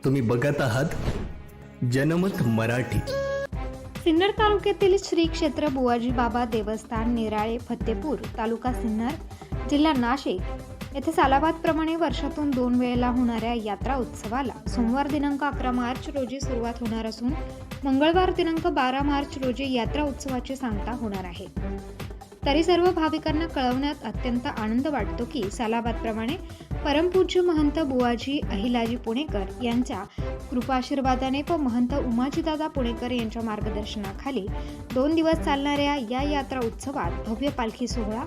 तुम्ही बघत आहात जनमत मराठी। सिन्नर तालुक्यातील श्री क्षेत्र बुवाजी बाबा देवस्थान निराळे फत्तेपूर तालुका सिन्नर जिल्हा नाशिक येथे सालाबादप्रमाणे वर्षातून 2 वेळेला होणाऱ्या यात्रा उत्सवाला सोमवार दिनांक 11 मार्च रोजी सुरुवात होणार असून मंगळवार दिनांक 12 मार्च रोजी यात्रा उत्सवाची सांगता होणार आहे। तरी सर्व भाविकांना कळवण्यात अत्यंत आनंद वाटतो की सालाबादप्रमाणे परमपूज्य महंत बुवाजी अहिलाजी पुणेकर यांच्या कृपाशीर्वादाने व महंत उमाजीदादा पुणेकर यांच्या मार्गदर्शनाखाली 2 दिवस चालणाऱ्या या यात्रा उत्सवात भव्य पालखी सोहळा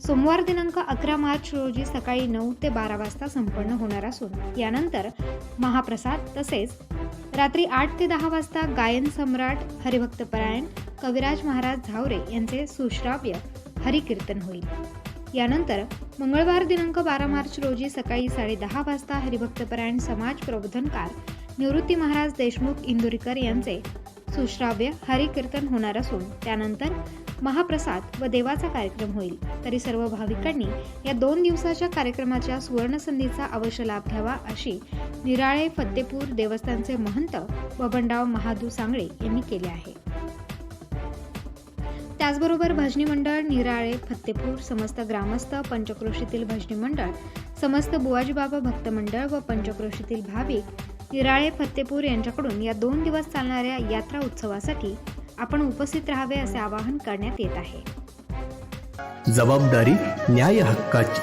सोमवार दिनांक 11 मार्च रोजी सकाळी 9 ते 12 वाजता संपन्न होणार असून यानंतर महाप्रसाद तसेच रात्री 8 ते 10 वाजता गायन सम्राट हरिभक्तपरायण कविराज महाराज झावरे यांचे सुश्राव्य हरिकीर्तन होईल। यानंतर मंगळवार दिनांक 12 मार्च रोजी सकाळी 10:30 वाजता हरिभक्तपरायण समाज प्रबोधनकार निवृत्ती महाराज देशमुख इंदुरीकर यांचे सुश्राव्य हरिकीर्तन होणार असून त्यानंतर महाप्रसाद व देवाचा कार्यक्रम होईल। तरी सर्व भाविकांनी या 2 दिवसाच्या कार्यक्रमाच्या सुवर्णसंधीचा अवश्य लाभ घ्यावा अशी निराळे फत्तेपूर देवस्थानचे महंत बबनराव महादू सांगळे यांनी केले आहे। त्याचबरोबर भजनी मंडळ निराळे फत्तेपूर समस्त ग्रामस्थ पंचक्रोशीतील भजनी मंडळ समस्त बुवाजी बाबा भक्त मंडळ व पंचक्रोशीतील भाविक निराळे फत्तेपूर यांच्याकडून या 2 दिवस चालणाऱ्या यात्रा उत्सवासाठी आपण उपस्थित राहावे असे आवाहन करण्यात येत आहे। जबाबदारी न्याय हक्काची।